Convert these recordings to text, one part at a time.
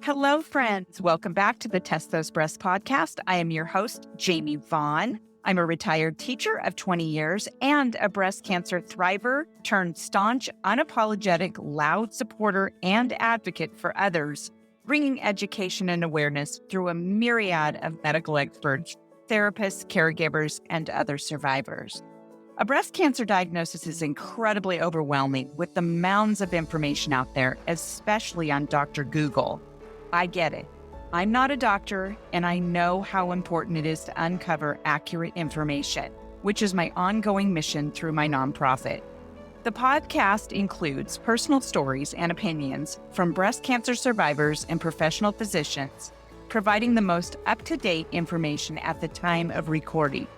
Hello, friends. Welcome back to the Test Those Breasts podcast. I am your host, Jamie Vaughn. I'm a retired teacher of 20 years and a breast cancer thriver turned staunch, unapologetic, loud supporter and advocate for others, bringing education and awareness through a myriad of medical experts, therapists, caregivers, and other survivors. A breast cancer diagnosis is incredibly overwhelming with the mounds of information out there, especially on Dr. Google. I get it. I'm not a doctor, and I know how important it is to uncover accurate information, which is my ongoing mission through my nonprofit. The podcast includes personal stories and opinions from breast cancer survivors and professional physicians, providing the most up-to-date information at the time of recording.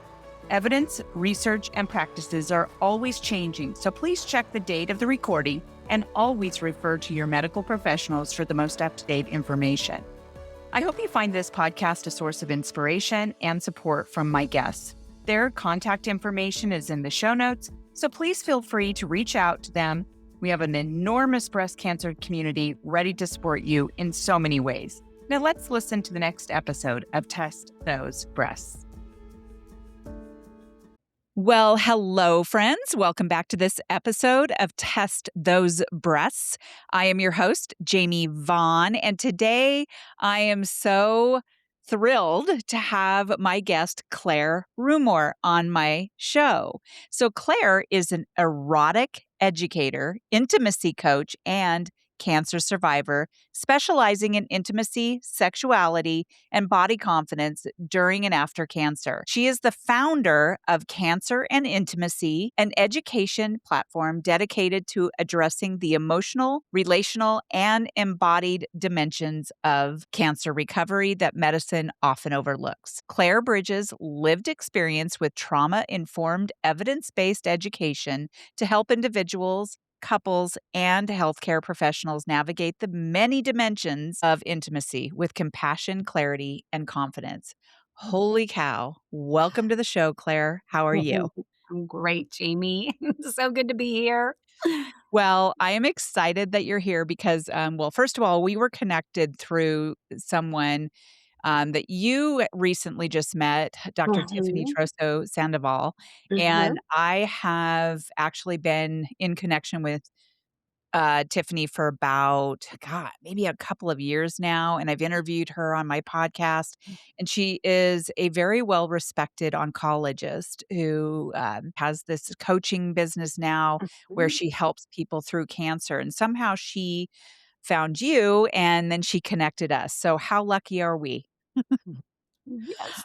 Evidence, research, and practices are always changing, so please check the date of the recording and always refer to your medical professionals for the most up-to-date information. I hope you find this podcast a source of inspiration and support from my guests. Their contact information is in the show notes, so please feel free to reach out to them. We have an enormous breast cancer community ready to support you in so many ways. Now let's listen to the next episode of Test Those Breasts. Well, hello, friends. Welcome back to this episode of Test Those Breasts. I am your host, Jamie Vaughn, and today I am so thrilled to have my guest, Claire Rumore, on my show. So Claire is an erotic educator, intimacy coach, and cancer survivor, specializing in intimacy, sexuality, and body confidence during and after cancer. She is the founder of Cancer and Intimacy, an education platform dedicated to addressing the emotional, relational, and embodied dimensions of cancer recovery that medicine often overlooks. Claire bridges lived experience with trauma-informed, evidence-based education to help individuals, couples, and healthcare professionals navigate the many dimensions of intimacy with compassion, clarity, and confidence. Holy cow. Welcome to the show, Claire. How are you? I'm great, Jamie. So good to be here. Well, I am excited that you're here because, first of all, we were connected through someone that you recently just met, Dr. Tiffany Mhm, Troso Sandoval. mhm. And I have actually been in connection with Tiffany for about, God, maybe a couple of years now, and I've interviewed her on my podcast, and she is a very well-respected oncologist who, has this coaching business now where Mhm. she helps people through cancer, and somehow she found you, and then she connected us. So how lucky are we? Yes.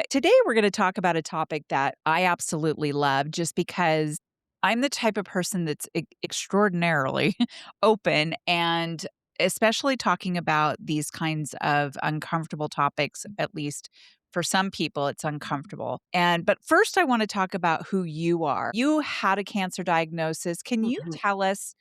Today we're going to talk about a topic that I absolutely love just because I'm the type of person that's extraordinarily open and especially talking about these kinds of uncomfortable topics, at least for some people, it's uncomfortable. But first, I want to talk about who you are. You had a cancer diagnosis. Can you Mhm, tell us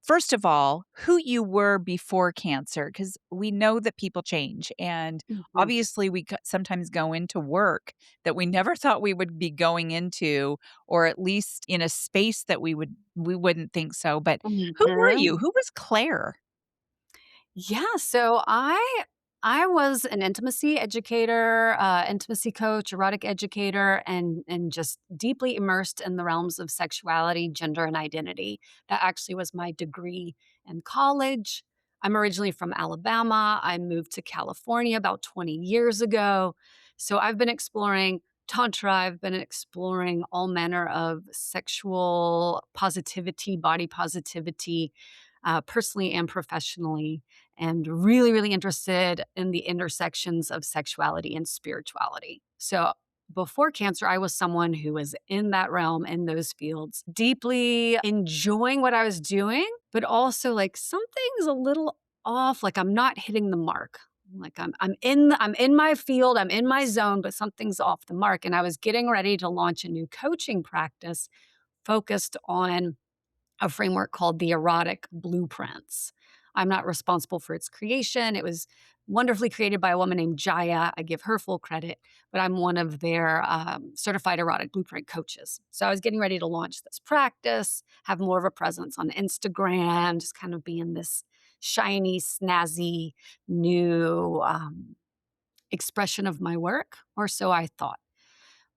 first of all, who you were before cancer, because we know that people change. And mhm. obviously, sometimes go into work that we never thought we would be going into, or at least in a space that we wouldn't think so. But who were Mhm. you? Who was Claire? Yeah, so I was an intimacy educator, intimacy coach, erotic educator, and just deeply immersed in the realms of sexuality, gender, and identity. That actually was my degree in college. I'm originally from Alabama. I moved to California about 20 years ago. So I've been exploring Tantra. I've been exploring all manner of sexual positivity, body positivity, personally and professionally, and really, really interested in the intersections of sexuality and spirituality. So before cancer, I was someone who was in that realm, in those fields, deeply enjoying what I was doing, but also like something's a little off, like I'm not hitting the mark. Like I'm in my field, I'm in my zone, but something's off the mark. And I was getting ready to launch a new coaching practice focused on a framework called the Erotic Blueprints. I'm not responsible for its creation. It was wonderfully created by a woman named Jaya. I give her full credit, but I'm one of their certified erotic blueprint coaches. So I was getting ready to launch this practice, have more of a presence on Instagram, just kind of be in this shiny, snazzy, new expression of my work, or so I thought.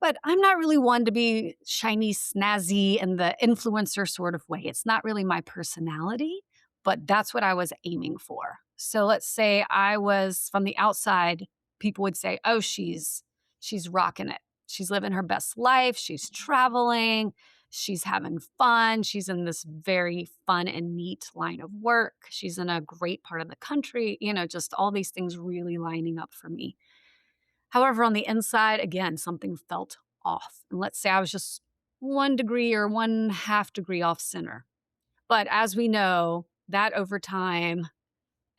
But I'm not really one to be shiny, snazzy in the influencer sort of way. It's not really my personality, but that's what I was aiming for. So let's say I was from the outside, people would say, "Oh, she's rocking it. She's living her best life. She's traveling. She's having fun. She's in this very fun and neat line of work. She's in a great part of the country." Just all these things really lining up for me. However, on the inside, again, something felt off. And let's say I was just 1 degree or 1/2 degree off center. But as we know, that over time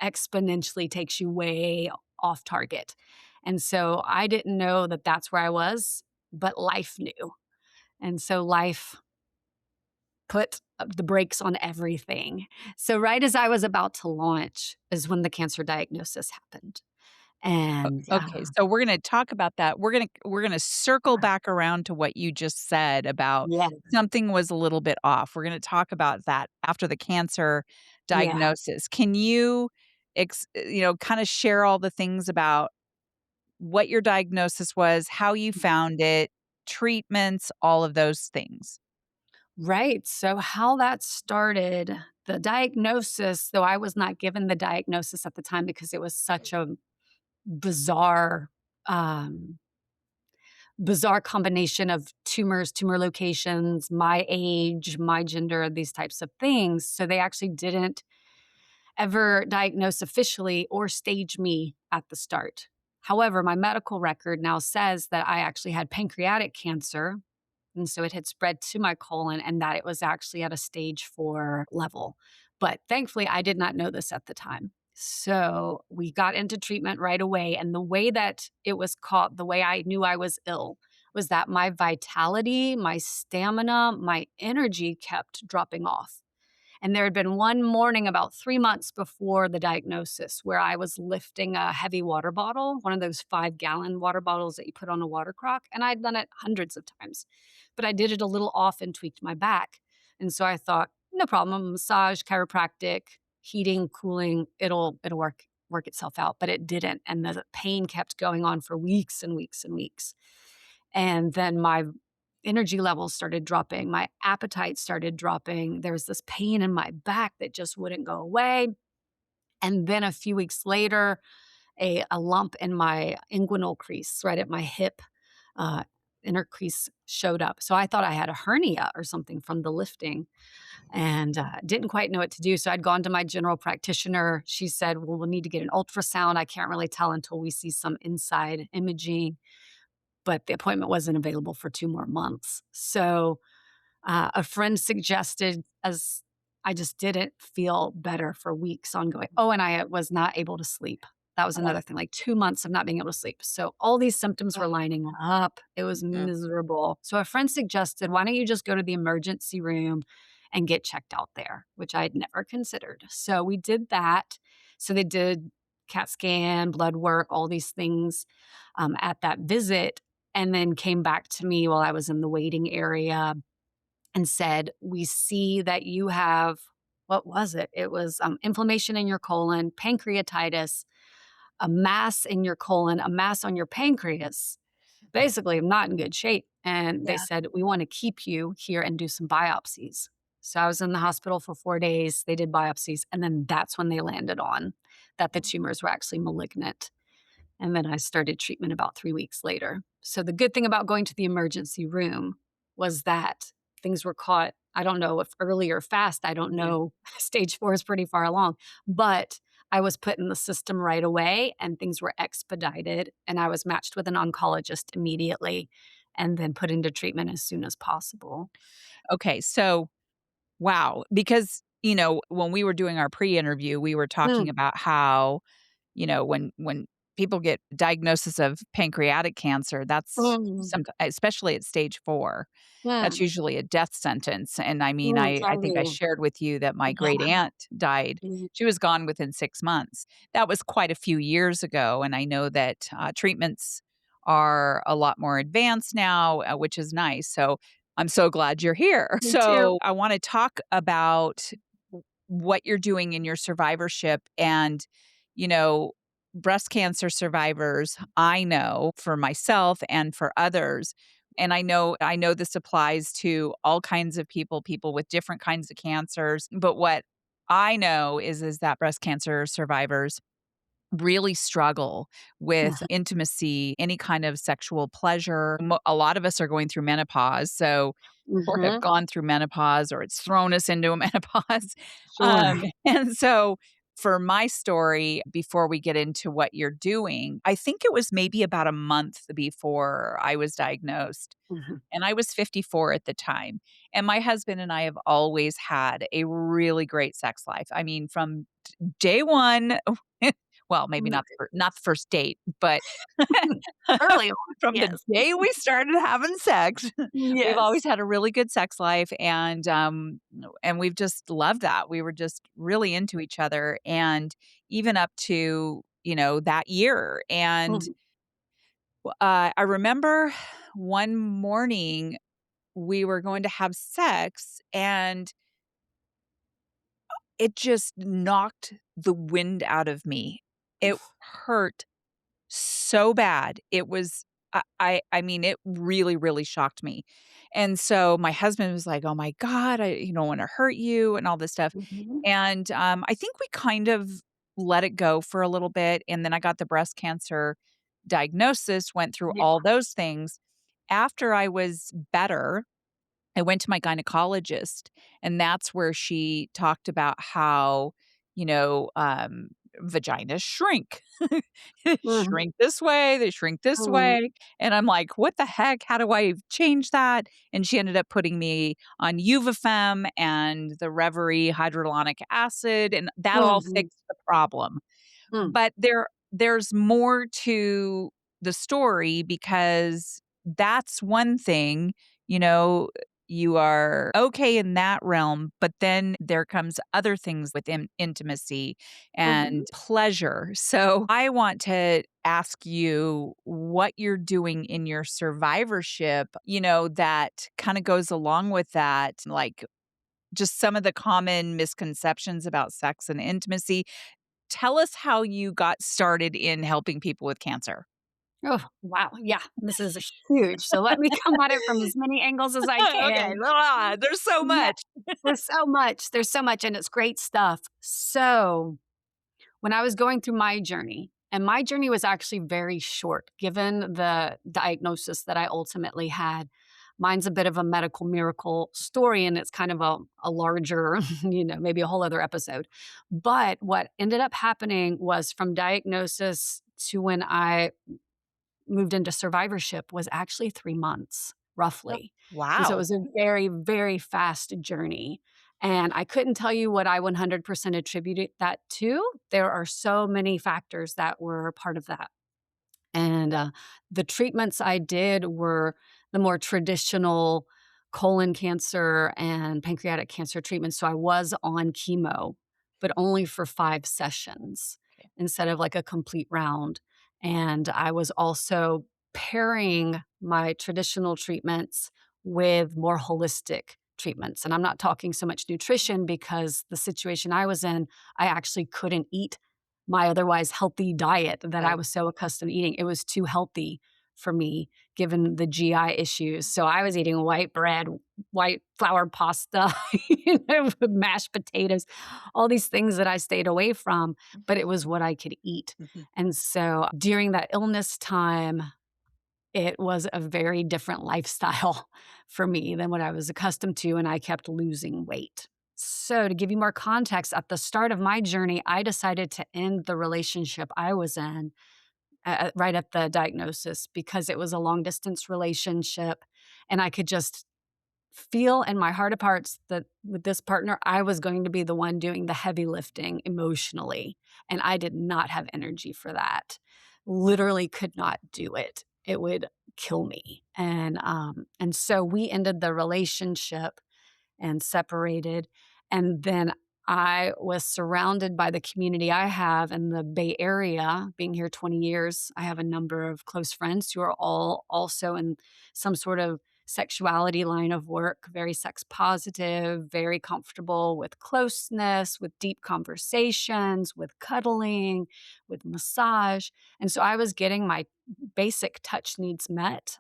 exponentially takes you way off target. And so I didn't know that that's where I was, but life knew. And so life put the brakes on everything. So right as I was about to launch is when the cancer diagnosis happened. And Okay, so we're gonna talk about that. We're gonna circle back around to what you just said about yeah, something was a little bit off. We're gonna talk about that after the cancer yeah. diagnosis. Can you kinda share all the things about what your diagnosis was, how you found it, treatments, all of those things? Right. So, how that started, the diagnosis, though I was not given the diagnosis at the time because it was such a bizarre, um, bizarre combination of tumors, tumor locations, my age, my gender, these types of things. So, they actually didn't ever diagnose officially or stage me at the start. However, my medical record now says that I actually had pancreatic cancer, and so it had spread to my colon and that it was actually at a stage 4 level. But thankfully, I did not know this at the time. So we got into treatment right away. And the way that it was caught, the way I knew I was ill, was that my vitality, my stamina, my energy kept dropping off. And there had been one morning about 3 months before the diagnosis where I was lifting a heavy water bottle, one of those 5-gallon water bottles that you put on a water crock, and I'd done it hundreds of times. But I did it a little off and tweaked my back. And so I thought, no problem, massage, chiropractic, heating, cooling, it'll work itself out, but it didn't. And the pain kept going on for weeks and weeks and weeks. And then my energy levels started dropping, my appetite started dropping. There was this pain in my back that just wouldn't go away. And then a few weeks later, a lump in my inguinal crease, right at my hip, uh, inner crease showed up. So I thought I had a hernia or something from the lifting and didn't quite know what to do. So I'd gone to my general practitioner. She said, "Well, we'll need to get an ultrasound. I can't really tell until we see some inside imaging." But the appointment wasn't available for 2 more months. So, a friend suggested as I just didn't feel better for weeks ongoing. Oh, and I was not able to sleep. That was Oh, another thing, like 2 months of not being able to sleep. So all these symptoms were oh, lining up. It was mm. miserable. So a friend suggested, "Why don't you just go to the emergency room and get checked out there?" Which I had never considered. So we did that. So they did CAT scan, blood work, all these things, at that visit, and then came back to me while I was in the waiting area and said, "We see that you have" what was it? It was, inflammation in your colon, pancreatitis, a mass in your colon, a mass on your pancreas. Basically, I'm not in good shape, and they Yeah. said, "We wanna keep you here and do some biopsies." So I was in the hospital for 4 days, they did biopsies, and then that's when they landed on that the tumors were actually malignant. And then I started treatment about 3 weeks later. So the good thing about going to the emergency room was that things were caught, I don't know if early or fast, I don't Yeah. know. Stage 4 is pretty far along, but I was put in the system right away and things were expedited, and I was matched with an oncologist immediately and then put into treatment as soon as possible. Okay, so wow, because, when we were doing our pre-interview, we were talking Mm, about how, when people get diagnosis of pancreatic cancer, that's mm, especially at stage 4, that's mm, usually a death sentence, and I mean, I tell think I me. shared with you that my great Yeah. aunt died. Mm, She was gone within 6 months. That was quite a few years ago, and I know that, treatments are a lot more advanced now, which is nice, so I'm so glad you're here. me too. So, I wanna talk about what you're doing in your survivorship and, you know, breast cancer survivors, I know for myself and for others, and I know this applies to all kinds of people, people with different kinds of cancers, but what I know is that breast cancer survivors really struggle with Mhm. intimacy, any kind of sexual pleasure. A lot of us are going through menopause, so or have Mhm. gone through menopause or it's thrown us into a menopause. Sure. And so for my story, before we get into what you're doing, I think it was maybe about a month before I was diagnosed. Mhm. And I was 54 at the time. And my husband and I have always had a really great sex life. I mean, from day one, well, maybe Mm. not the first date, but Early on, from the yes. day we started having sex, we've always Yes. had a really good sex life, and we've just loved that. We were just really into each other, and even up to, that year. And, Mhm. I remember one morning we were going to have sex, and it just knocked the wind out of me. It hurt so bad. It was I mean, it really, really shocked me. And so my husband was like, "Oh my god, I don't wanna hurt you," and all this stuff. Mhm. And, I think we kind of let it go for a little bit, and then I got the breast cancer diagnosis, went through Yeah. all those things. After I was better, I went to my gynecologist, and that's where she talked about how, vaginas shrink. Mhm. Shrink this way, they shrink this Mhm. way. And I'm like, what the heck? How do I change that? And she ended up putting me on Uvafem and the Reverie hydrolonic acid, and that all Mhm. fixed the problem. Mm. But there's more to the story because that's one thing, you know, you are okay in that realm, but then there comes other things with intimacy Mhm. and pleasure. So I want to ask you what you're doing in your survivorship, that kind of goes along with that, like just some of the common misconceptions about sex and intimacy. Tell us how you got started in helping people with cancer. Oh, wow. Yeah, this is huge. So let me come at it from as many angles as I Okay, can. there's so Yeah, much. there's so much. There's so much, and it's great stuff. So when I was going through my journey, and my journey was actually very short given the diagnosis that I ultimately had. Mine's a bit of a medical miracle story, and it's kind of a larger, maybe a whole other episode. But what ended up happening was from diagnosis to when I moved into survivorship was actually 3 months, Oh, roughly. And so it wow. was a very, very fast journey, and I couldn't tell you what I 100% attributed that to. There are so many factors that were part of that. And, the treatments I did were the more traditional colon cancer and pancreatic cancer treatments, so I was on chemo, but only for 5 sessions Okay. instead of, like, a complete round, and I was also pairing my traditional treatments with more holistic treatments, and I'm not talking so much nutrition because the situation I was in, I actually couldn't eat my otherwise healthy diet that I Right. was so accustomed to eating. It was too healthy for me given the GI issues. So I was eating white bread, white flour pasta, with mashed potatoes, all these things that I stayed away from, but it was what I could eat. Mhm. And so during that illness time, it was a very different lifestyle for me than what I was accustomed to, and I kept losing weight. So, to give you more context, at the start of my journey, I decided to end the relationship I was in right at the diagnosis because it was a long distance relationship. And I could just feel in my heart of hearts that with this partner, I was going to be the one doing the heavy lifting emotionally. And I did not have energy for that. Literally could not do it. It would kill me. And so we ended the relationship and separated. And then I was surrounded by the community I have in the Bay Area. Being here 20 years, I have a number of close friends who are all also in some sort of sexuality line of work, very sex positive, very comfortable with closeness, with deep conversations, with cuddling, with massage. And so I was getting my basic touch needs met.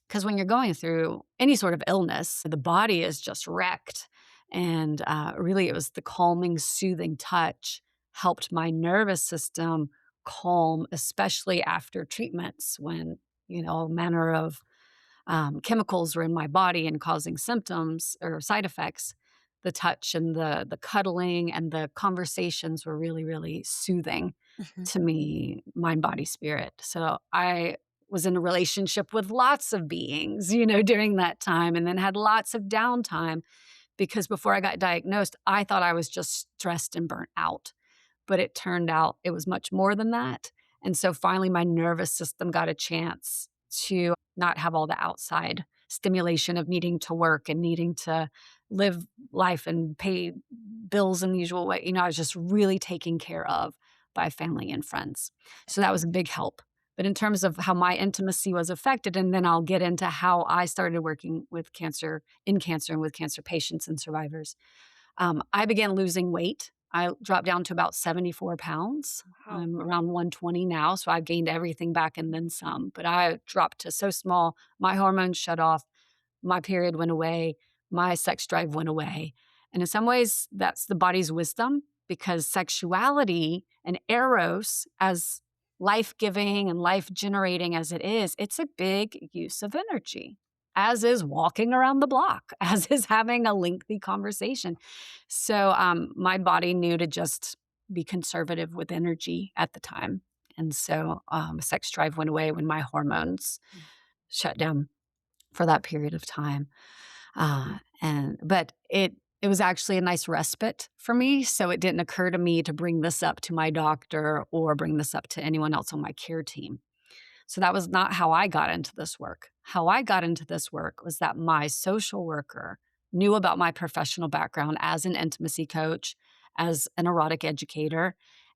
Because when you're going through any sort of illness, the body is just wrecked. And really, it was the calming, soothing touch helped my nervous system calm, especially after treatments when, all manner of chemicals were in my body and causing symptoms or side effects. The touch and the cuddling and the conversations were really, really soothing Mhm. to me, mind, body, spirit. So I was in a relationship with lots of beings, during that time, and then had lots of downtime because before I got diagnosed, I thought I was just stressed and burnt out. But it turned out it was much more than that. And so finally, my nervous system got a chance to not have all the outside stimulation of needing to work and needing to live life and pay bills in the usual way. I was just really taken care of by family and friends. So that was a big help. But in terms of how my intimacy was affected, and then I'll get into how I started working with cancer, in cancer, and with cancer patients and survivors. I began losing weight. I dropped down to about 74 pounds. Wow. I'm around 120 now, so I've gained everything back and then some. But I dropped to so small, my hormones shut off, my period went away, my sex drive went away. And in some ways, that's the body's wisdom because sexuality and eros, as life giving and life generating as it is, it's a big use of energy, as is walking around the block, as is having a lengthy conversation. So my body knew to just be conservative with energy at the time. And so sex drive went away when my hormones Mm. shut down for that period of time. But it was actually a nice respite for me. So it didn't occur to me to bring this up to my doctor or bring this up to anyone else on my care team. So that was not how I got into this work. How I got into this work was that my social worker knew about my professional background as an intimacy coach, as an erotic educator,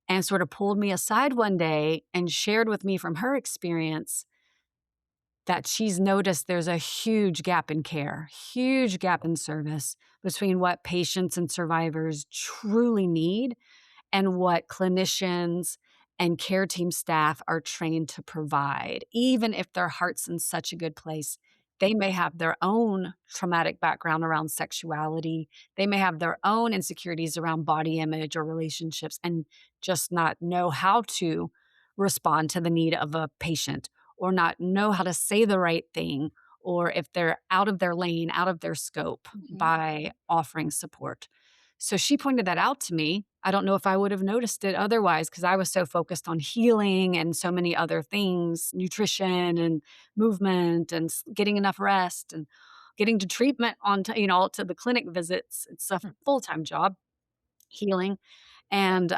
and sort of pulled me aside one day and shared with me from her experience that she's noticed there's a huge gap in care, huge gap in service between what patients and survivors truly need and what clinicians and care team staff are trained to provide. Even if their heart's in such a good place, they may have their own traumatic background around sexuality. They may have their own insecurities around body image or relationships and just not know how to respond to the need of a patient or not know how to say the right thing or if they're out of their lane, out of their scope Mhm. by offering support. So she pointed that out to me. I don't know if I would have noticed it otherwise because I was so focused on healing and so many other things, nutrition and movement and getting enough rest and getting to treatment to the clinic visits. It's a Mm. full-time job, healing. And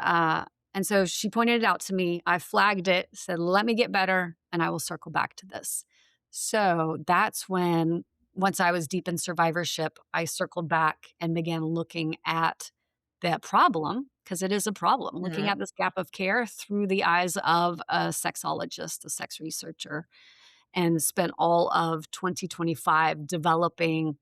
so she pointed it out to me. I flagged it, said, "Let me get better and I will circle back to this." So that's when once I was deep in survivorship, I circled back and began looking at that problem because it is a problem, looking Mhm. at this gap of care through the eyes of a sexologist, a sex researcher, and spent all of 2025 developing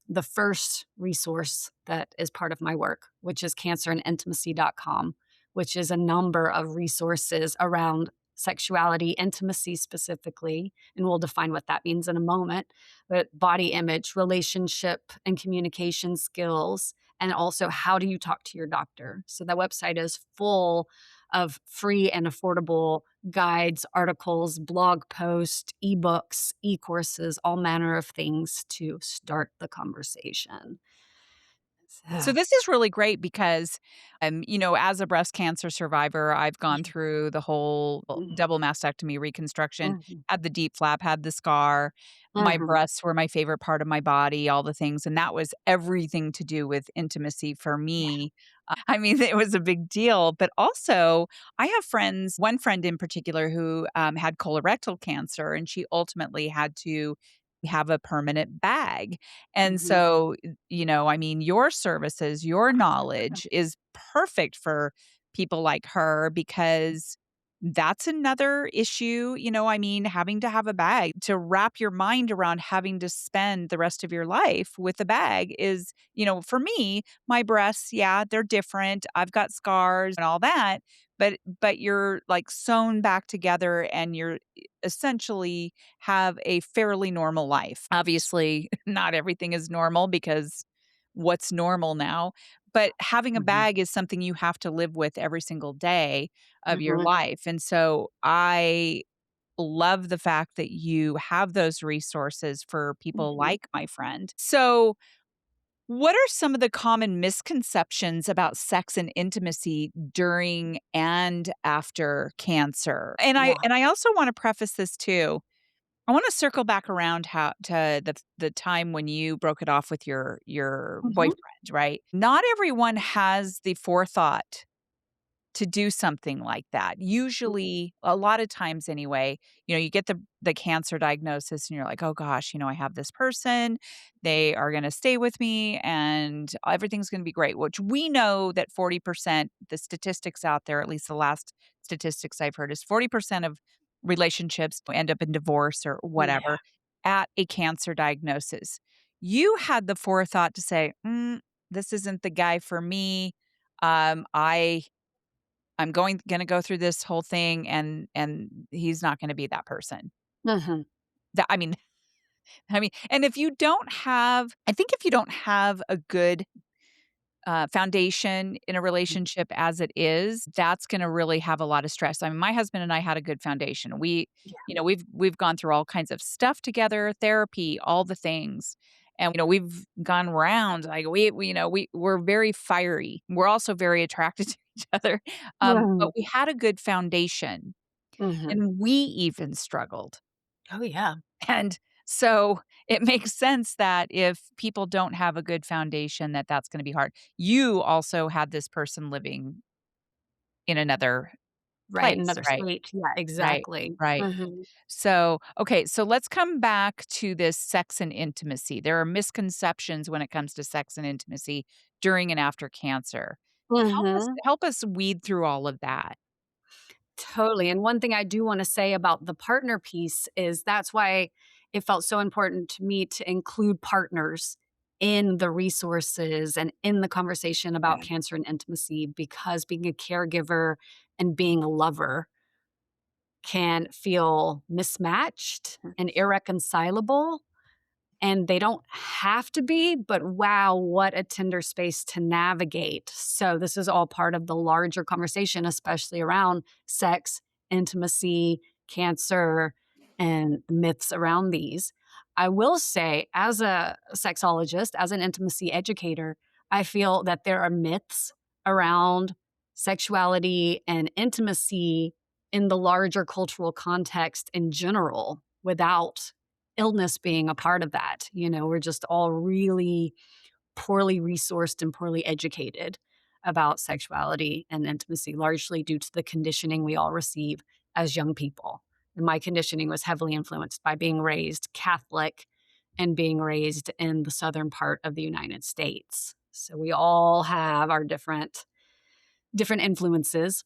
the first resource that is part of my work, which is cancerandintimacy.com, which is a number of resources around sexuality, intimacy specifically, and we'll define what that means in a moment, but body image, relationship and communication skills, and also how do you talk to your doctor. So the website is full of free and affordable guides, articles, blog posts, ebooks, e-courses, all manner of things to start the conversation. So So this is really great because, as a breast cancer survivor, I've gone Mhm, through the whole mhm, double mastectomy reconstruction, mhm, had the deep flap, had the scar. My mhm. breasts were my favorite part of my body, all the things, and that was everything to do with intimacy for Yeah. me. I mean, it was a big deal, but also I have friends, one friend in particular who had colorectal cancer, and she ultimately had to have a permanent bag. And Mhm. so, I mean, your services, your knowledge is perfect for people like her because That's another issue, I mean, having to have a bag to wrap your mind around having to spend the rest of your life with a bag is, for me, my breasts, yeah, they're different. I've got scars and all that, but you're like sewn back together and you're essentially have a fairly normal life. Obviously, not everything is normal because what's normal now, but having a Mhm. bag is something you have to live with every single day of your Mhm. life. And so I love the fact that you have those resources for people Mhm. like my friend. So, what are some of the common misconceptions about sex and intimacy during and after cancer? And I Yeah. and I also want to preface this too. I want to circle back around how to the time when you broke it off with your Mhm. boyfriend, right? Not everyone has the forethought to do something like that. Usually, a lot of times anyway, you get the cancer diagnosis and you're like, "Oh gosh, I have this person. They are going to stay with me and everything's going to be great." Which we know that 40%, the statistics out there, at least the last statistics I've heard is 40% of relationships end up in divorce or Yeah. whatever at a cancer diagnosis. You had the forethought to say, this isn't the guy for me. I I'm gonna go through this whole thing and he's not gonna be that person. Mhm. That I mean, and if you don't have a good, foundation in a relationship as it is, that's gonna really have a lot of stress. I mean, my husband and I had a good foundation. Yeah. We've gone through all kinds of stuff together, therapy, all the things, and, we've gone rounds, like, we're very fiery. We're also very attracted to each other, but Mhm. we had a good foundation. Mhm. And we even struggled. Oh, yeah. And so it makes sense that if people don't have a good foundation, that that's gonna be hard. You also had this person living in another Right, place, another right? state. Yeah, Right, exactly. right. Mhm. So, okay, so let's come back to this sex and intimacy. There are misconceptions when it comes to sex and intimacy during and after cancer. Help us Mhm. help us weed through all of that. Totally, and one thing I do wanna say about the partner piece is that's why it felt so important to me to include partners in the resources and in the conversation about Yeah. cancer and intimacy, because being a caregiver and being a lover can feel mismatched and irreconcilable. And they don't have to be, but wow, what a tender space to navigate. So, this is all part of the larger conversation, especially around sex, intimacy, cancer, and the myths around these. I will say, as a sexologist, as an intimacy educator, I feel that there are myths around sexuality and intimacy in the larger cultural context in general without illness being a part of that. We're just all really poorly resourced and poorly educated about sexuality and intimacy, largely due to the conditioning we all receive as young people. And my conditioning was heavily influenced by being raised Catholic and being raised in the southern part of the United States. So we all have our different influences,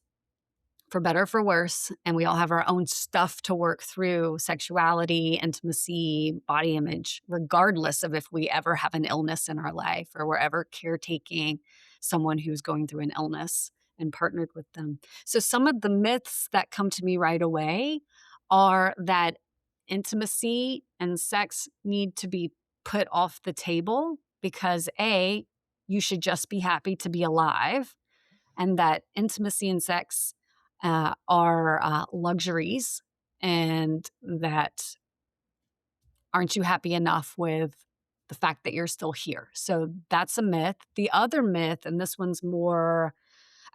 for better or for worse, and we all have our own stuff to work through: sexuality, intimacy, body image, regardless of if we ever have an illness in our life or we're ever caretaking someone who's going through an illness and partnered with them. So, some of the myths that come to me right away are that intimacy and sex need to be put off the table because A, you should just be happy to be alive, and that intimacy and sex are luxuries, and that aren't you happy enough with the fact that you're still here? So that's a myth. The other myth, and this one's more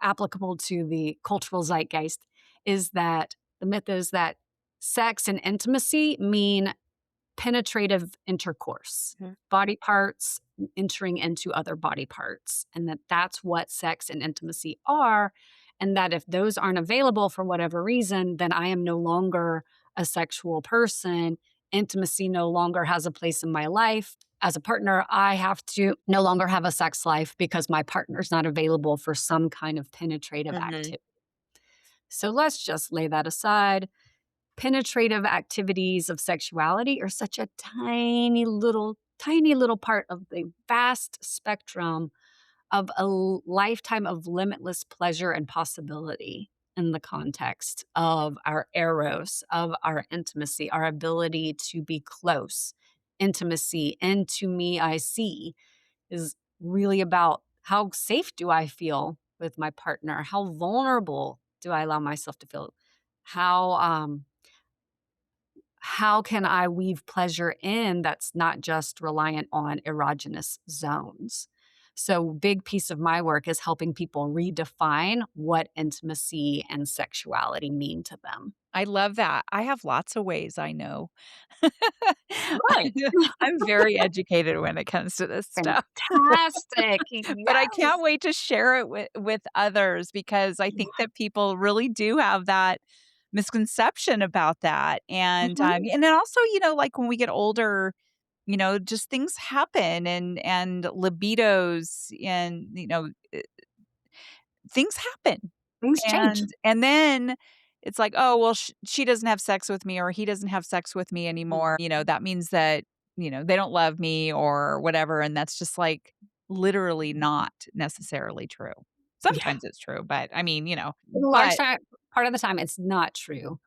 applicable to the cultural zeitgeist, is that the myth is that sex and intimacy mean penetrative intercourse, Mhm. body parts entering into other body parts, and that's what sex and intimacy are. And that if those aren't available for whatever reason, then I am no longer a sexual person. Intimacy no longer has a place in my life. As a partner, I have to no longer have a sex life because my partner's not available for some kind of penetrative Mhm. activity. So let's just lay that aside. Penetrative activities of sexuality are such a tiny little part of the vast spectrum of a lifetime of limitless pleasure and possibility in the context of our eros, of our intimacy, our ability to be close. Intimacy, into me, I see, is really about how safe do I feel with my partner? How vulnerable do I allow myself to feel? How how can I weave pleasure in that's not just reliant on erogenous zones? So, big piece of my work is helping people redefine what intimacy and sexuality mean to them. I love that. I have lots of ways I know. Right. I'm very educated when it comes to this stuff. Fantastic. But I Yes. can't wait to share it with others because I think that people really do have that misconception about that. Mhm. And then also, like when we get older, just things happen and libidos and, things happen. Things change. And then it's like, "Oh, well, she doesn't have sex with me or he doesn't have sex with me Mm. anymore." That means that, they don't love me or whatever, and that's just, like, literally not necessarily true. Yeah. Sometimes it's true, but I mean, A large but time part of the time, it's not true.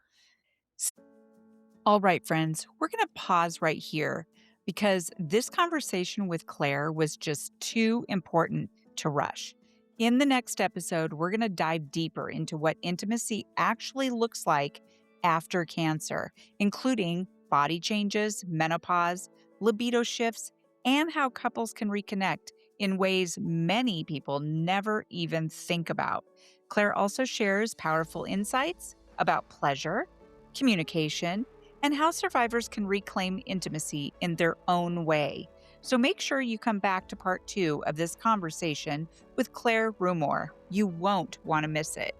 all right, friends, we're going to pause right here because this conversation with Claire was just too important to rush. In the next episode, we're going to dive deeper into what intimacy actually looks like after cancer, including body changes, menopause, libido shifts, and how couples can reconnect in ways many people never even think about. Claire also shares powerful insights about pleasure, communication, and how survivors can reclaim intimacy in their own way. So make sure you come back to part 2 of this conversation with Claire Rumore. You won't want to miss it.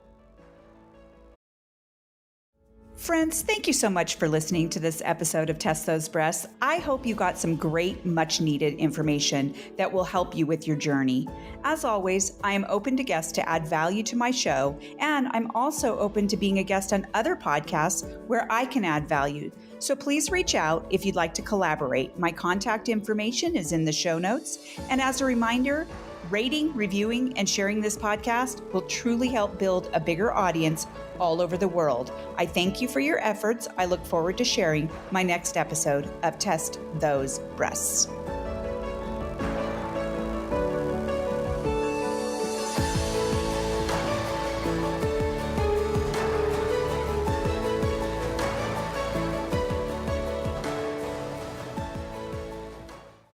Friends, thank you so much for listening to this episode of Test Those Breasts. I hope you got some great, much needed information that will help you with your journey. As always, I am open to guests to add value to my show, and I'm also open to being a guest on other podcasts where I can add value. So please reach out if you'd like to collaborate. My contact information is in the show notes. And as a reminder, rating, reviewing, and sharing this podcast will truly help build a bigger audience all over the world. I thank you for your efforts. I look forward to sharing my next episode of Test Those Breasts.